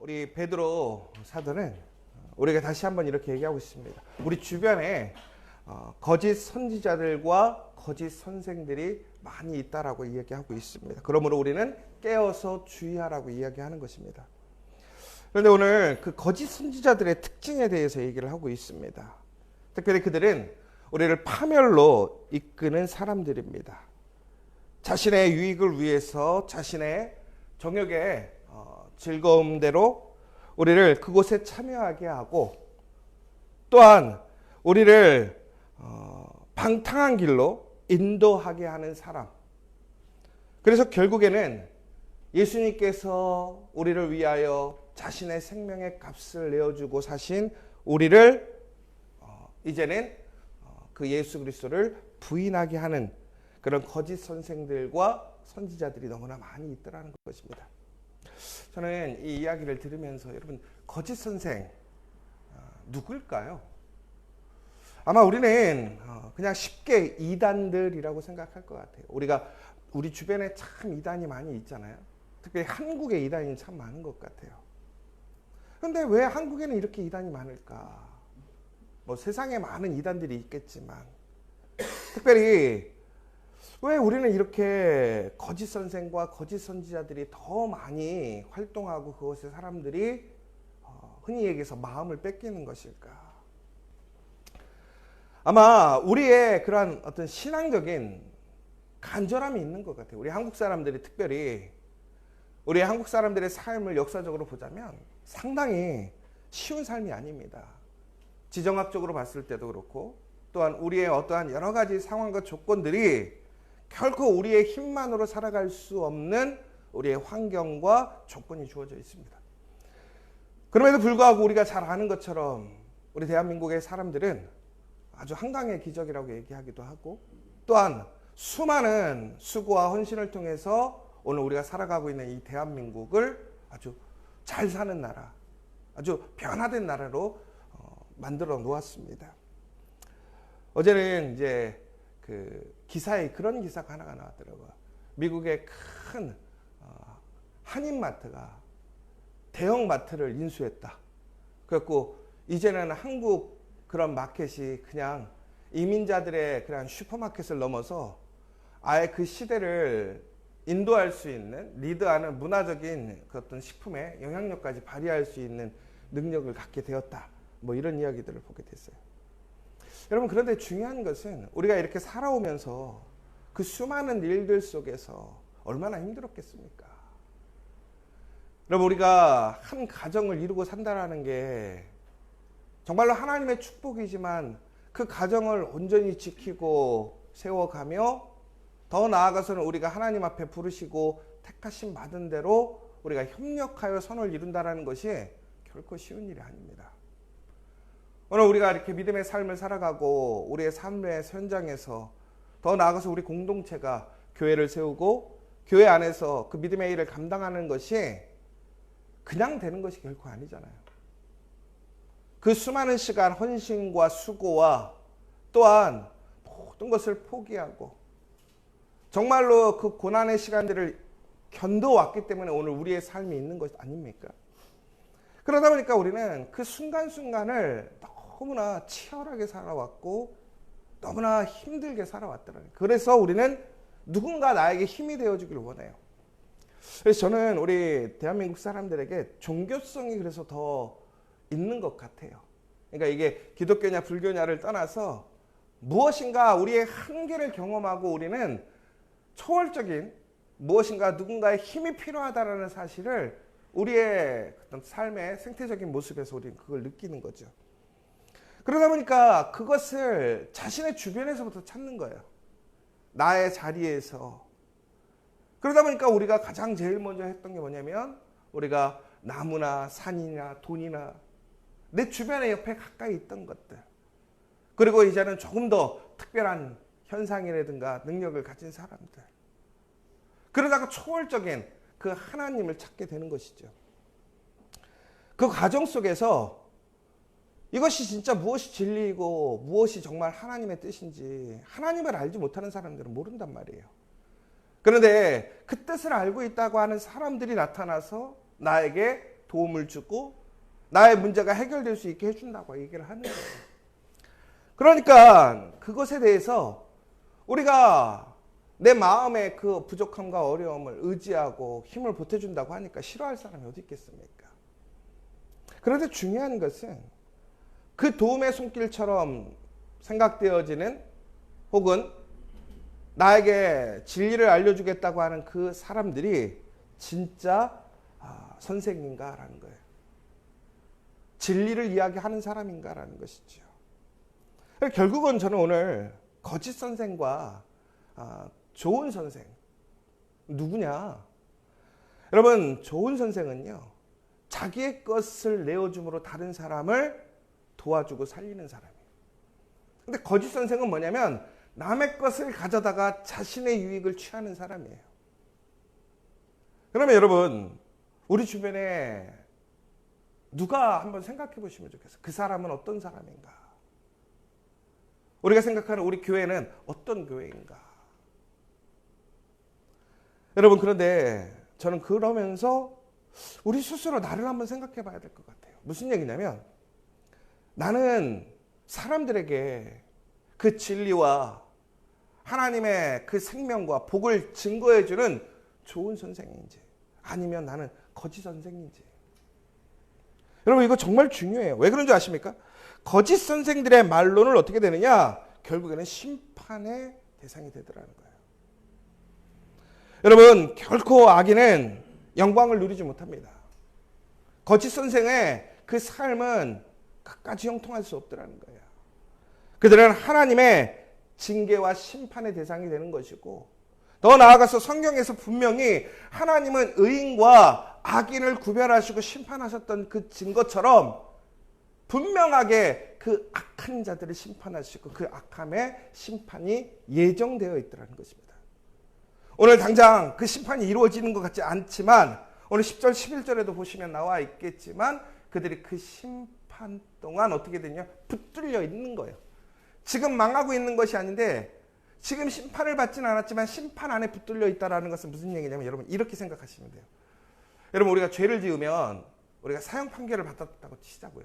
우리 베드로 사도는 우리가 다시 한번 이렇게 얘기하고 있습니다. 우리 주변에 거짓 선지자들과 거짓 선생들이 많이 있다라고 이야기하고 있습니다. 그러므로 우리는 깨어서 주의하라고 이야기하는 것입니다. 그런데 오늘 그 거짓 선지자들의 특징에 대해서 얘기를 하고 있습니다. 특별히 그들은 우리를 파멸로 이끄는 사람들입니다. 자신의 유익을 위해서 자신의 정욕의 즐거움대로 우리를 그곳에 참여하게 하고 또한 우리를 방탕한 길로 인도하게 하는 사람. 그래서 결국에는 예수님께서 우리를 위하여 자신의 생명의 값을 내어주고 사신 우리를 이제는 그 예수 그리스도를 부인하게 하는 그런 거짓 선생들과 선지자들이 너무나 많이 있더라는 것입니다. 저는 이 이야기를 들으면서 여러분 거짓 선생 누구일까요? 아마 우리는 그냥 쉽게 이단들이라고 생각할 것 같아요. 우리 주변에 참 이단이 많이 있잖아요. 특별히 한국에 이단이 참 많은 것 같아요. 그런데 왜 한국에는 이렇게 이단이 많을까? 뭐 세상에 많은 이단들이 있겠지만 특별히 왜 우리는 이렇게 거짓 선생과 거짓 선지자들이 더 많이 활동하고 그것에 사람들이 흔히 얘기해서 마음을 뺏기는 것일까? 아마 우리의 그러한 어떤 신앙적인 간절함이 있는 것 같아요. 우리 한국 사람들이 특별히 우리 한국 사람들의 삶을 역사적으로 보자면 상당히 쉬운 삶이 아닙니다. 지정학적으로 봤을 때도 그렇고 또한 우리의 어떠한 여러 가지 상황과 조건들이 결코 우리의 힘만으로 살아갈 수 없는 우리의 환경과 조건이 주어져 있습니다. 그럼에도 불구하고 우리가 잘 아는 것처럼 우리 대한민국의 사람들은 아주 한강의 기적이라고 얘기하기도 하고 또한 수많은 수고와 헌신을 통해서 오늘 우리가 살아가고 있는 이 대한민국을 아주 잘 사는 나라, 아주 변화된 나라로 만들어 놓았습니다. 어제는 이제 그 기사에 그런 기사가 하나가 나왔더라고요. 미국의 큰 한인마트가 대형 마트를 인수했다. 그래갖고 이제는 한국 그런 마켓이 그냥 이민자들의 그런 슈퍼마켓을 넘어서 아예 그 시대를 인도할 수 있는 리드하는 문화적인 그 어떤 식품의 영향력까지 발휘할 수 있는 능력을 갖게 되었다. 뭐 이런 이야기들을 보게 됐어요. 여러분 그런데 중요한 것은 우리가 이렇게 살아오면서 그 수많은 일들 속에서 얼마나 힘들었겠습니까? 여러분 우리가 한 가정을 이루고 산다라는 게 정말로 하나님의 축복이지만 그 가정을 온전히 지키고 세워가며 더 나아가서는 우리가 하나님 앞에 부르시고 택하심 받은 대로 우리가 협력하여 선을 이룬다라는 것이 결코 쉬운 일이 아닙니다. 오늘 우리가 이렇게 믿음의 삶을 살아가고 우리의 삶의 현장에서 더 나아가서 우리 공동체가 교회를 세우고 교회 안에서 그 믿음의 일을 감당하는 것이 그냥 되는 것이 결코 아니잖아요. 그 수많은 시간 헌신과 수고와 또한 모든 것을 포기하고 정말로 그 고난의 시간들을 견뎌왔기 때문에 오늘 우리의 삶이 있는 것 아닙니까? 그러다 보니까 우리는 그 순간순간을 너무나 치열하게 살아왔고 너무나 힘들게 살아왔더라고요. 그래서 우리는 누군가 나에게 힘이 되어주길 원해요. 그래서 저는 우리 대한민국 사람들에게 종교성이 그래서 더 있는 것 같아요. 그러니까 이게 기독교냐 불교냐를 떠나서 무엇인가 우리의 한계를 경험하고 우리는 초월적인 무엇인가 누군가의 힘이 필요하다는 사실을 우리의 어떤 삶의 생태적인 모습에서 우리는 그걸 느끼는 거죠. 그러다 보니까 그것을 자신의 주변에서부터 찾는 거예요. 나의 자리에서. 그러다 보니까 우리가 가장 제일 먼저 했던 게 뭐냐면 우리가 나무나 산이나 돈이나 내 주변에 옆에 가까이 있던 것들. 그리고 이제는 조금 더 특별한 현상이라든가 능력을 가진 사람들. 그러다가 초월적인 그 하나님을 찾게 되는 것이죠. 그 과정 속에서 이것이 진짜 무엇이 진리이고 무엇이 정말 하나님의 뜻인지 하나님을 알지 못하는 사람들은 모른단 말이에요. 그런데 그 뜻을 알고 있다고 하는 사람들이 나타나서 나에게 도움을 주고 나의 문제가 해결될 수 있게 해준다고 얘기를 하는 거예요. 그러니까 그것에 대해서 우리가 내 마음의 그 부족함과 어려움을 의지하고 힘을 보태준다고 하니까 싫어할 사람이 어디 있겠습니까? 그런데 중요한 것은 그 도움의 손길처럼 생각되어지는 혹은 나에게 진리를 알려주겠다고 하는 그 사람들이 진짜 선생인가라는 거예요. 진리를 이야기하는 사람인가라는 것이죠. 결국은 저는 오늘 거짓 선생과 좋은 선생 누구냐? 여러분, 좋은 선생은요, 자기의 것을 내어줌으로 다른 사람을 도와주고 살리는 사람이에요. 근데 거짓 선생은 뭐냐면 남의 것을 가져다가 자신의 유익을 취하는 사람이에요. 그러면 여러분, 우리 주변에 누가 한번 생각해 보시면 좋겠어요. 그 사람은 어떤 사람인가? 우리가 생각하는 우리 교회는 어떤 교회인가? 여러분, 그런데 저는 그러면서 우리 스스로 나를 한번 생각해 봐야 될 것 같아요. 무슨 얘기냐면 나는 사람들에게 그 진리와 하나님의 그 생명과 복을 증거해 주는 좋은 선생인지 아니면 나는 거짓 선생인지. 여러분, 이거 정말 중요해요. 왜 그런 줄 아십니까? 거짓 선생들의 말론은 어떻게 되느냐? 결국에는 심판의 대상이 되더라는 거예요. 여러분, 결코 악인은 영광을 누리지 못합니다. 거짓 선생의 그 삶은 끝까지 형통할 수 없더라는 거예요. 그들은 하나님의 징계와 심판의 대상이 되는 것이고, 더 나아가서 성경에서 분명히 하나님은 의인과 악인을 구별하시고 심판하셨던 그 증거처럼 분명하게 그 악한 자들을 심판하시고 그 악함의 심판이 예정되어 있더라는 것입니다. 오늘 당장 그 심판이 이루어지는 것 같지 않지만 오늘 10절 11절에도 보시면 나와 있겠지만 그들이 그 심판 동안 어떻게 되냐? 붙들려 있는 거예요. 지금 망하고 있는 것이 아닌데 지금 심판을 받지는 않았지만 심판 안에 붙들려 있다는 것은 무슨 얘기냐면 여러분 이렇게 생각하시면 돼요. 여러분, 우리가 죄를 지으면 우리가 사형 판결을 받았다고 치자고요.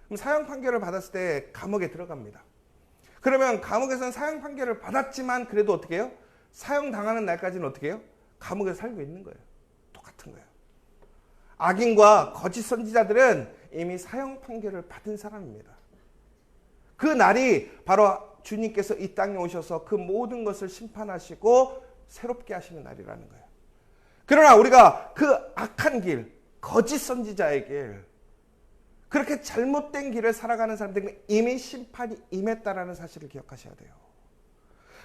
그럼 사형 판결을 받았을 때 감옥에 들어갑니다. 그러면 감옥에서는 사형 판결을 받았지만 그래도 어떻게 해요? 사형 당하는 날까지는 어떻게 해요? 감옥에서 살고 있는 거예요. 똑같은 거예요. 악인과 거짓 선지자들은 이미 사형 판결을 받은 사람입니다. 그 날이 바로 주님께서 이 땅에 오셔서 그 모든 것을 심판하시고 새롭게 하시는 날이라는 거예요. 그러나 우리가 그 악한 길, 거짓 선지자의 길, 그렇게 잘못된 길을 살아가는 사람들은 이미 심판이 임했다라는 사실을 기억하셔야 돼요.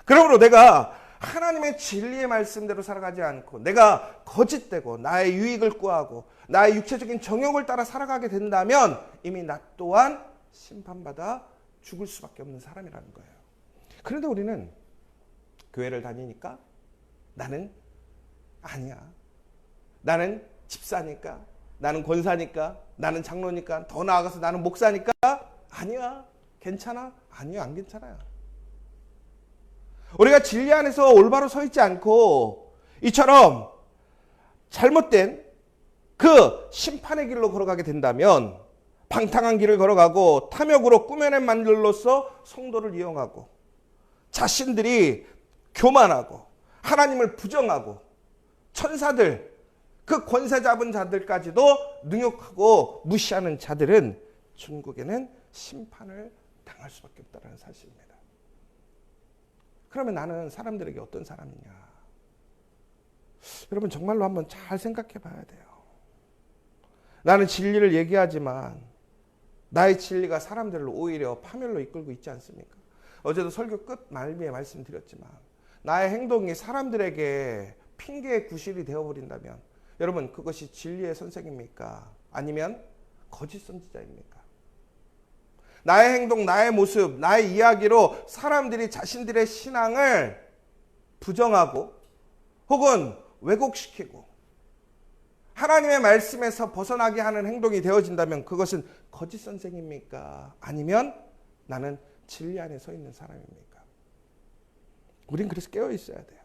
그러므로 내가 하나님의 진리의 말씀대로 살아가지 않고 내가 거짓되고 나의 유익을 구하고 나의 육체적인 정욕을 따라 살아가게 된다면 이미 나 또한 심판받아 죽을 수밖에 없는 사람이라는 거예요. 그런데 우리는 교회를 다니니까 나는 아니야. 나는 집사니까, 나는 권사니까, 나는 장로니까, 더 나아가서 나는 목사니까 아니야. 괜찮아? 아니요, 안 괜찮아요. 우리가 진리 안에서 올바로 서 있지 않고 이처럼 잘못된 그 심판의 길로 걸어가게 된다면 방탕한 길을 걸어가고 탐욕으로 꾸며낸 만들로서 성도를 이용하고 자신들이 교만하고 하나님을 부정하고 천사들, 그 권세 잡은 자들까지도 능욕하고 무시하는 자들은 천국에는 심판을 당할 수밖에 없다는 사실입니다. 그러면 나는 사람들에게 어떤 사람이냐? 여러분 정말로 한번 잘 생각해 봐야 돼요. 나는 진리를 얘기하지만 나의 진리가 사람들을 오히려 파멸로 이끌고 있지 않습니까? 어제도 설교 끝 말미에 말씀드렸지만 나의 행동이 사람들에게 핑계의 구실이 되어버린다면 여러분 그것이 진리의 선생입니까? 아니면 거짓 선지자입니까? 나의 행동, 나의 모습, 나의 이야기로 사람들이 자신들의 신앙을 부정하고 혹은 왜곡시키고 하나님의 말씀에서 벗어나게 하는 행동이 되어진다면 그것은 거짓 선생입니까? 아니면 나는 진리 안에 서 있는 사람입니까? 우린 그래서 깨어 있어야 돼요.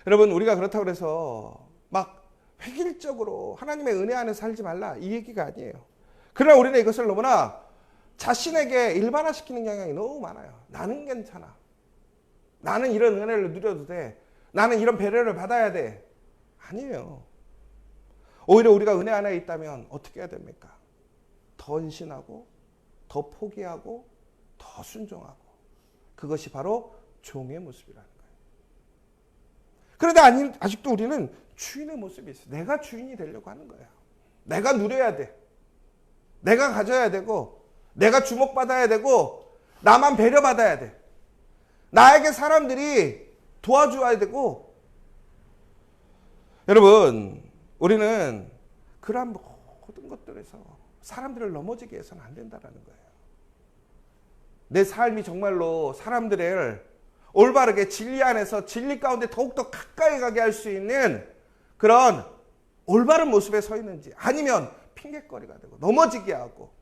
여러분 우리가 그렇다고 해서 막 획일적으로 하나님의 은혜 안에 살지 말라 이 얘기가 아니에요. 그러나 우리는 이것을 너무나 자신에게 일반화시키는 경향이 너무 많아요. 나는 괜찮아. 나는 이런 은혜를 누려도 돼. 나는 이런 배려를 받아야 돼. 아니에요. 오히려 우리가 은혜 안에 있다면 어떻게 해야 됩니까? 더 헌신하고 더 포기하고 더 순종하고 그것이 바로 종의 모습이라는 거예요. 그런데 아직도 우리는 주인의 모습이 있어요. 내가 주인이 되려고 하는 거예요. 내가 누려야 돼. 내가 가져야 되고 내가 주목받아야 되고 나만 배려받아야 돼. 나에게 사람들이 도와줘야 되고. 여러분, 우리는 그러한 모든 것들에서 사람들을 넘어지게 해서는 안 된다는 거예요. 내 삶이 정말로 사람들을 올바르게 진리 안에서 진리 가운데 더욱더 가까이 가게 할 수 있는 그런 올바른 모습에 서 있는지, 아니면 핑계거리가 되고 넘어지게 하고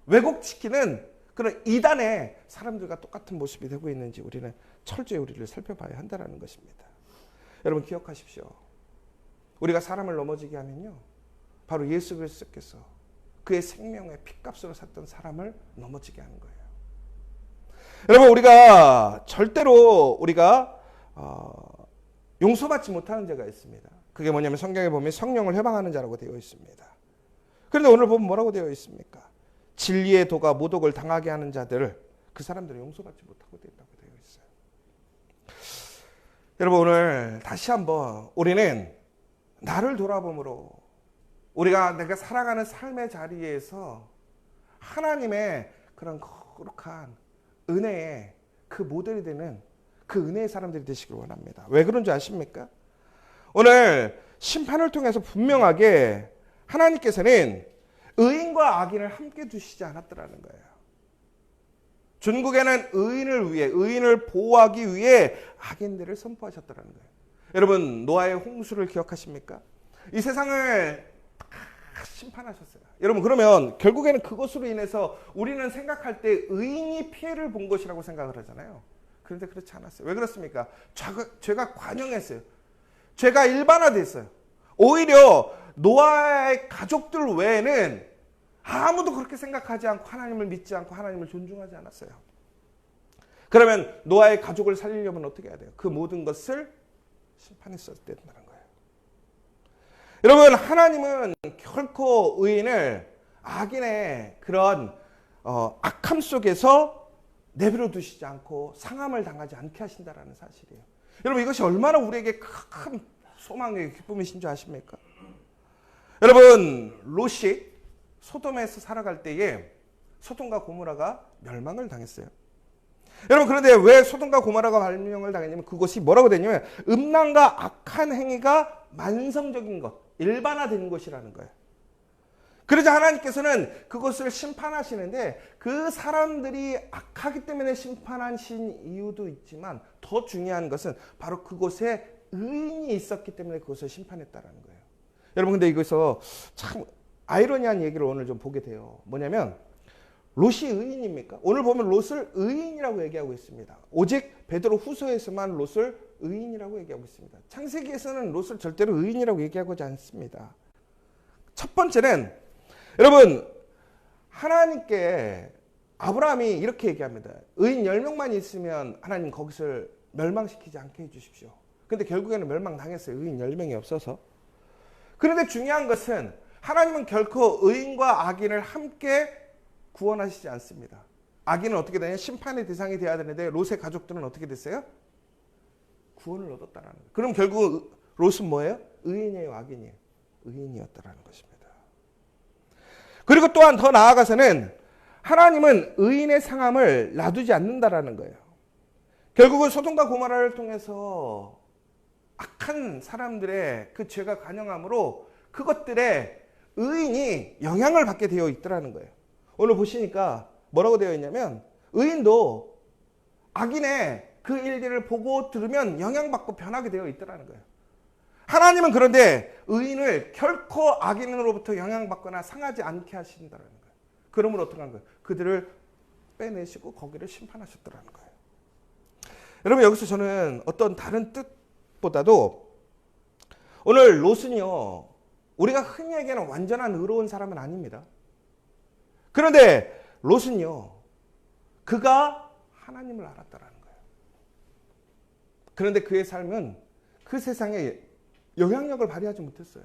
왜곡시키는 그런 이단의 사람들과 똑같은 모습이 되고 있는지 우리는 철저히 우리를 살펴봐야 한다는 것입니다. 여러분 기억하십시오. 우리가 사람을 넘어지게 하면요, 바로 예수 그리스도께서 그의 생명의 핏값으로 샀던 사람을 넘어지게 하는 거예요. 여러분, 우리가 절대로 용서받지 못하는 죄가 있습니다. 그게 뭐냐면 성경에 보면 성령을 해방하는 자라고 되어 있습니다. 그런데 오늘 보면 뭐라고 되어 있습니까? 진리의 도가 모독을 당하게 하는 자들을, 그 사람들을 용서받지 못하고 있다고 되어 있어요. 여러분, 오늘 다시 한번 우리는 나를 돌아봄으로 내가 살아가는 삶의 자리에서 하나님의 그런 거룩한 은혜의 그 모델이 되는 그 은혜의 사람들이 되시길 원합니다. 왜 그런 줄 아십니까? 오늘 심판을 통해서 분명하게 하나님께서는 의인과 악인을 함께 두시지 않았더라는 거예요. 중국에는 의인을 위해, 의인을 보호하기 위해 악인들을 선포하셨더라는 거예요. 여러분, 노아의 홍수를 기억하십니까? 이 세상을 다 심판하셨어요. 여러분, 그러면 결국에는 그것으로 인해서 우리는 생각할 때 의인이 피해를 본 것이라고 생각을 하잖아요. 그런데 그렇지 않았어요. 왜 그렇습니까? 죄가 관영했어요. 죄가 일반화됐어요. 오히려 노아의 가족들 외에는 아무도 그렇게 생각하지 않고 하나님을 믿지 않고 하나님을 존중하지 않았어요. 그러면 노아의 가족을 살리려면 어떻게 해야 돼요? 그 모든 것을 심판했어야 된다는 거예요. 여러분, 하나님은 결코 의인을 악인의 그런 악함 속에서 내버려 두시지 않고 상함을 당하지 않게 하신다는 사실이에요. 여러분, 이것이 얼마나 우리에게 큰 소망의 기쁨이신 줄 아십니까? 여러분, 롯이 소돔에서 살아갈 때에 소돔과 고모라가 멸망을 당했어요. 여러분, 그런데 왜 소돔과 고모라가 멸망을 당했냐면 그것이 뭐라고 되냐면 음란과 악한 행위가 만성적인 것, 일반화된 것이라는 거예요. 그러자 하나님께서는 그것을 심판하시는데 그 사람들이 악하기 때문에 심판하신 이유도 있지만 더 중요한 것은 바로 그곳에 의인이 있었기 때문에 그것을 심판했다는 거예요. 여러분, 근데 이거서 참 아이러니한 얘기를 오늘 좀 보게 돼요. 뭐냐면 롯이 의인입니까? 오늘 보면 롯을 의인이라고 얘기하고 있습니다. 오직 베드로 후서에서만 롯을 의인이라고 얘기하고 있습니다. 창세기에서는 롯을 절대로 의인이라고 얘기하지 않습니다. 첫 번째는 여러분, 하나님께 아브라함이 이렇게 얘기합니다. 의인 10명만 있으면 하나님 거기서 멸망시키지 않게 해주십시오. 근데 결국에는 멸망당했어요. 의인 10명이 없어서. 그런데 중요한 것은 하나님은 결코 의인과 악인을 함께 구원하시지 않습니다. 악인은 어떻게 되냐? 심판의 대상이 되어야 되는데 롯의 가족들은 어떻게 됐어요? 구원을 얻었다는 거예요. 그럼 결국 롯은 뭐예요? 의인이에요, 악인이에요? 의인이었다는 것입니다. 그리고 또한 더 나아가서는 하나님은 의인의 상함을 놔두지 않는다라는 거예요. 결국은 소돔과 고모라를 통해서 악한 사람들의 그 죄가 관영함으로 그것들의 의인이 영향을 받게 되어 있더라는 거예요. 오늘 보시니까 뭐라고 되어 있냐면 의인도 악인의 그 일들을 보고 들으면 영향받고 변하게 되어 있더라는 거예요. 하나님은 그런데 의인을 결코 악인으로부터 영향받거나 상하지 않게 하신다는 거예요. 그러므로 어떻게 한 거예요? 그들을 빼내시고 거기를 심판하셨더라는 거예요. 여러분, 여기서 저는 어떤 다른 뜻보다도 오늘 롯은요, 우리가 흔히 얘기하는 완전한 의로운 사람은 아닙니다. 그런데 롯은요, 그가 하나님을 알았다라는 거예요. 그런데 그의 삶은 그 세상에 영향력을 발휘하지 못했어요.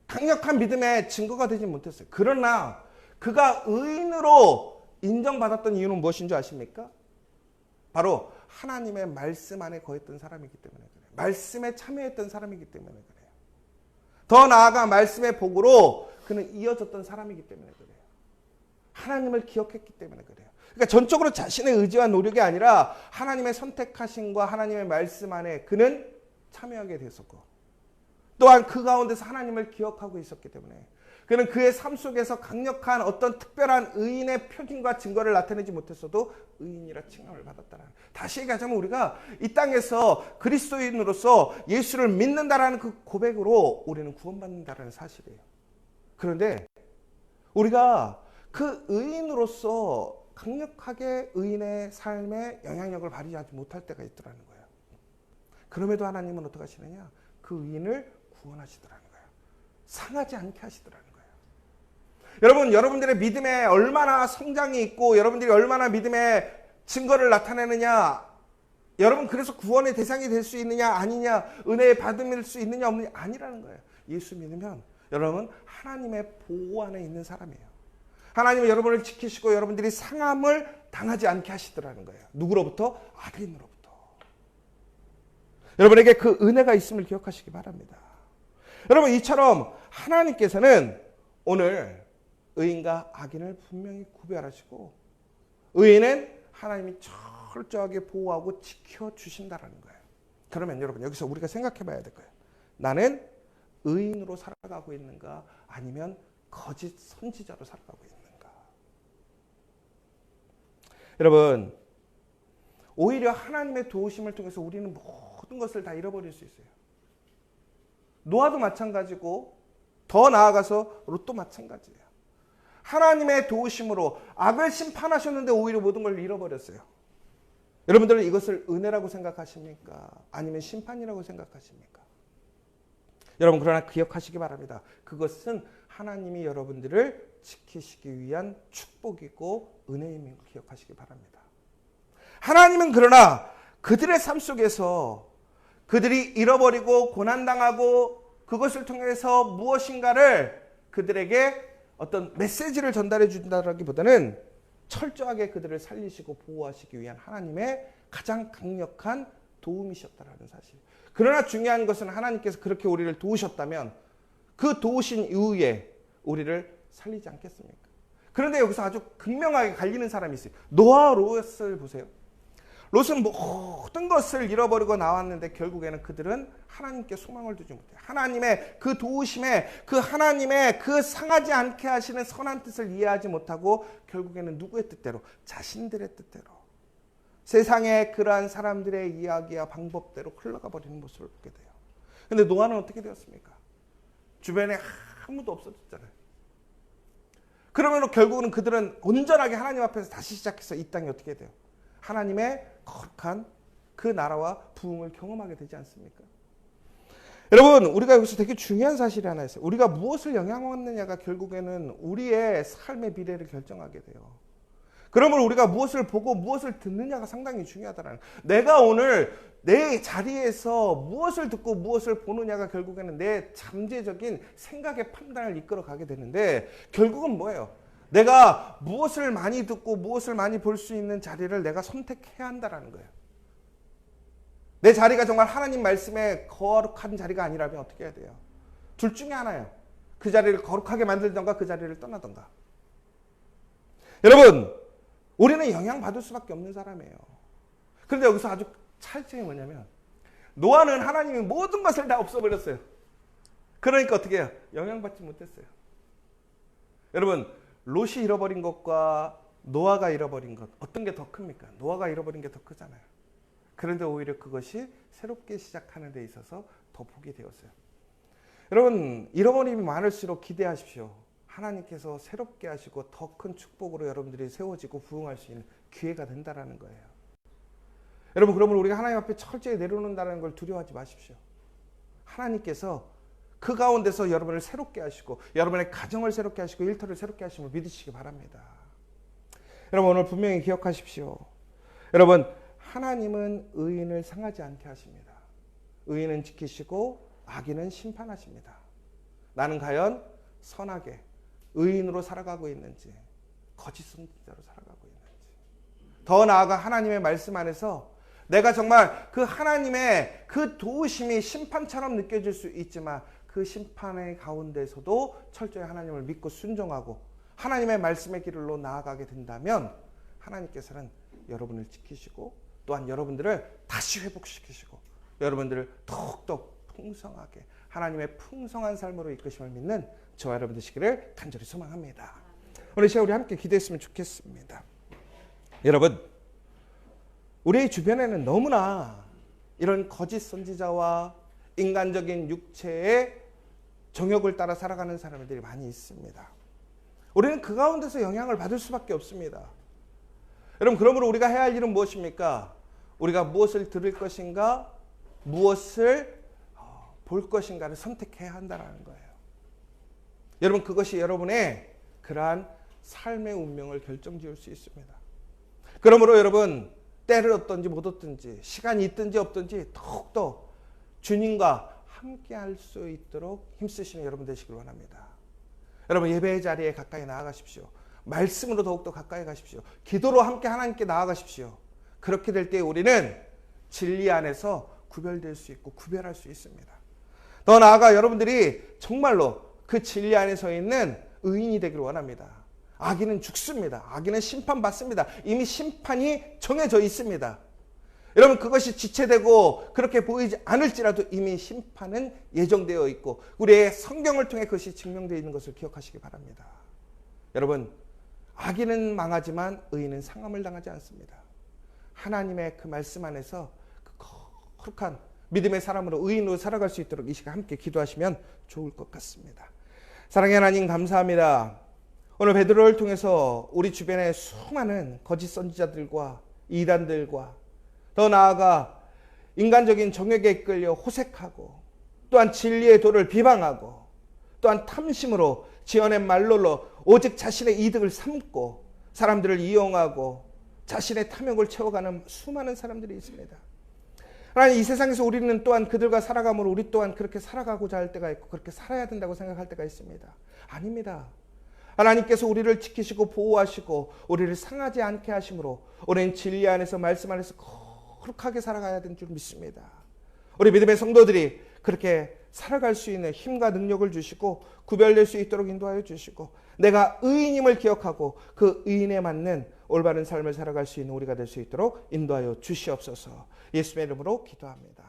강력한 믿음의 증거가 되지 못했어요. 그러나 그가 의인으로 인정받았던 이유는 무엇인 줄 아십니까? 바로 하나님의 말씀 안에 거했던 사람이기 때문에 그래요. 말씀에 참여했던 사람이기 때문에 그래요. 더 나아가 말씀의 복으로 그는 이어졌던 사람이기 때문에 그래요. 하나님을 기억했기 때문에 그래요. 그러니까 전적으로 자신의 의지와 노력이 아니라 하나님의 선택하심과 하나님의 말씀 안에 그는 참여하게 됐었고, 또한 그 가운데서 하나님을 기억하고 있었기 때문에 그는 그의 삶 속에서 강력한 어떤 특별한 의인의 표징과 증거를 나타내지 못했어도 의인이라 칭함을 받았다는. 다시 얘기하자면 우리가 이 땅에서 그리스도인으로서 예수를 믿는다라는 그 고백으로 우리는 구원받는다라는 사실이에요. 그런데 우리가 그 의인으로서 강력하게 의인의 삶에 영향력을 발휘하지 못할 때가 있더라는 거예요. 그럼에도 하나님은 어떻게 하시느냐? 그 의인을 구원하시더라는 거예요. 상하지 않게 하시더라는 거예요. 여러분, 여러분들의 믿음에 얼마나 성장이 있고 여러분들이 얼마나 믿음의 증거를 나타내느냐, 여러분 그래서 구원의 대상이 될 수 있느냐 아니냐, 은혜의 받음일 수 있느냐 없느냐 아니라는 거예요. 예수 믿으면 여러분 하나님의 보호 안에 있는 사람이에요. 하나님은 여러분을 지키시고 여러분들이 상함을 당하지 않게 하시더라는 거예요. 누구로부터? 악인으로부터. 여러분에게 그 은혜가 있음을 기억하시기 바랍니다. 여러분, 이처럼 하나님께서는 오늘 의인과 악인을 분명히 구별하시고 의인은 하나님이 철저하게 보호하고 지켜주신다는 거예요. 그러면 여러분, 여기서 우리가 생각해 봐야 될 거예요. 나는 의인으로 살아가고 있는가 아니면 거짓 선지자로 살아가고 있는가. 여러분, 오히려 하나님의 도우심을 통해서 우리는 모든 것을 다 잃어버릴 수 있어요. 노아도 마찬가지고 더 나아가서 롯도 마찬가지예요. 하나님의 도우심으로 악을 심판하셨는데 오히려 모든 걸 잃어버렸어요. 여러분들은 이것을 은혜라고 생각하십니까? 아니면 심판이라고 생각하십니까? 여러분, 그러나 기억하시기 바랍니다. 그것은 하나님이 여러분들을 지키시기 위한 축복이고 은혜임을 기억하시기 바랍니다. 하나님은 그러나 그들의 삶 속에서 그들이 잃어버리고 고난당하고 그것을 통해서 무엇인가를 그들에게 어떤 메시지를 전달해 준다기보다는 철저하게 그들을 살리시고 보호하시기 위한 하나님의 가장 강력한 도움이셨다라는 사실. 그러나 중요한 것은 하나님께서 그렇게 우리를 도우셨다면 그 도우신 이후에 우리를 살리지 않겠습니까? 그런데 여기서 아주 극명하게 갈리는 사람이 있어요. 노아와 롯을 보세요. 롯은 모든 것을 잃어버리고 나왔는데 결국에는 그들은 하나님께 소망을 두지 못해요. 하나님의 그 도우심에 그 하나님의 그 상하지 않게 하시는 선한 뜻을 이해하지 못하고 결국에는 누구의 뜻대로? 자신들의 뜻대로. 세상의 그러한 사람들의 이야기와 방법대로 흘러가 버리는 모습을 보게 돼요. 그런데 노아는 어떻게 되었습니까? 주변에 아무도 없어졌잖아요. 그러면 결국은 그들은 온전하게 하나님 앞에서 다시 시작해서 이 땅이 어떻게 돼요? 하나님의 거룩한 그 나라와 부흥을 경험하게 되지 않습니까? 여러분, 우리가 여기서 되게 중요한 사실이 하나 있어요. 우리가 무엇을 영향받느냐가 결국에는 우리의 삶의 미래를 결정하게 돼요. 그러면 우리가 무엇을 보고 무엇을 듣느냐가 상당히 중요하다는 거예요. 내가 오늘 내 자리에서 무엇을 듣고 무엇을 보느냐가 결국에는 내 잠재적인 생각의 판단을 이끌어 가게 되는데 결국은 뭐예요? 내가 무엇을 많이 듣고 무엇을 많이 볼 수 있는 자리를 내가 선택해야 한다는 거예요. 내 자리가 정말 하나님 말씀에 거룩한 자리가 아니라면 어떻게 해야 돼요? 둘 중에 하나예요. 그 자리를 거룩하게 만들던가 그 자리를 떠나던가. 여러분, 우리는 영향받을 수밖에 없는 사람이에요. 그런데 여기서 아주 차이점이 뭐냐면 노아는 하나님이 모든 것을 다 없애버렸어요. 그러니까 어떻게 해요? 영향받지 못했어요. 여러분, 롯이 잃어버린 것과 노아가 잃어버린 것 어떤 게 더 큽니까? 노아가 잃어버린 게 더 크잖아요. 그런데 오히려 그것이 새롭게 시작하는 데 있어서 더 복이 되었어요. 여러분, 잃어버림이 많을수록 기대하십시오. 하나님께서 새롭게 하시고 더 큰 축복으로 여러분들이 세워지고 부흥할 수 있는 기회가 된다는 거예요. 여러분, 그러면 우리가 하나님 앞에 철저히 내려놓는다는 걸 두려워하지 마십시오. 하나님께서 그 가운데서 여러분을 새롭게 하시고 여러분의 가정을 새롭게 하시고 일터를 새롭게 하심을 믿으시기 바랍니다. 여러분 오늘 분명히 기억하십시오. 여러분 하나님은 의인을 상하지 않게 하십니다. 의인은 지키시고 악인은 심판하십니다. 나는 과연 선하게 의인으로 살아가고 있는지 거짓 선지자로 살아가고 있는지, 더 나아가 하나님의 말씀 안에서 내가 정말 그 하나님의 그 도우심이 심판처럼 느껴질 수 있지만 그 심판의 가운데서도 철저히 하나님을 믿고 순종하고 하나님의 말씀의 길로 나아가게 된다면 하나님께서는 여러분을 지키시고 또한 여러분들을 다시 회복시키시고 여러분들을 더욱더 풍성하게 하나님의 풍성한 삶으로 이끄심을 믿는 저와 여러분 되시기를 간절히 소망합니다. 오늘 시간 우리 함께 기도했으면 좋겠습니다. 여러분 우리 주변에는 너무나 이런 거짓 선지자와 인간적인 육체의 정욕을 따라 살아가는 사람들이 많이 있습니다. 우리는 그 가운데서 영향을 받을 수밖에 없습니다. 여러분 그러므로 우리가 해야 할 일은 무엇입니까? 우리가 무엇을 들을 것인가 무엇을 볼 것인가를 선택해야 한다는 거예요. 여러분 그것이 여러분의 그러한 삶의 운명을 결정지을 수 있습니다. 그러므로 여러분 때를 얻든지 못 얻든지 시간이 있든지 없든지 더욱더 주님과 함께 할 수 있도록 힘쓰시는 여러분 되시길 원합니다. 여러분 예배의 자리에 가까이 나아가십시오. 말씀으로 더욱더 가까이 가십시오. 기도로 함께 하나님께 나아가십시오. 그렇게 될 때 우리는 진리 안에서 구별될 수 있고 구별할 수 있습니다. 더 나아가 여러분들이 정말로 그 진리 안에 서 있는 의인이 되기를 원합니다. 악인은 죽습니다. 악인은 심판받습니다. 이미 심판이 정해져 있습니다. 여러분 그것이 지체되고 그렇게 보이지 않을지라도 이미 심판은 예정되어 있고 우리의 성경을 통해 그것이 증명되어 있는 것을 기억하시기 바랍니다. 여러분 악인은 망하지만 의인은 상함을 당하지 않습니다. 하나님의 그 말씀 안에서 그 거룩한 믿음의 사람으로 의인으로 살아갈 수 있도록 이 시간 함께 기도하시면 좋을 것 같습니다. 사랑의 하나님 감사합니다. 오늘 베드로를 통해서 우리 주변의 수많은 거짓 선지자들과 이단들과 더 나아가 인간적인 정욕에 이끌려 호색하고 또한 진리의 도를 비방하고 또한 탐심으로 지어낸 말로로 오직 자신의 이득을 삼고 사람들을 이용하고 자신의 탐욕을 채워가는 수많은 사람들이 있습니다. 하나님 이 세상에서 우리는 또한 그들과 살아감으로 우리 또한 그렇게 살아가고자 할 때가 있고 그렇게 살아야 된다고 생각할 때가 있습니다. 아닙니다. 하나님께서 우리를 지키시고 보호하시고 우리를 상하지 않게 하심으로 우리는 진리 안에서 말씀 안에서 거룩하게 살아가야 되는 줄 믿습니다. 우리 믿음의 성도들이 그렇게 살아갈 수 있는 힘과 능력을 주시고 구별될 수 있도록 인도하여 주시고 내가 의인임을 기억하고 그 의인에 맞는 올바른 삶을 살아갈 수 있는 우리가 될 수 있도록 인도하여 주시옵소서. 예수의 이름으로 기도합니다.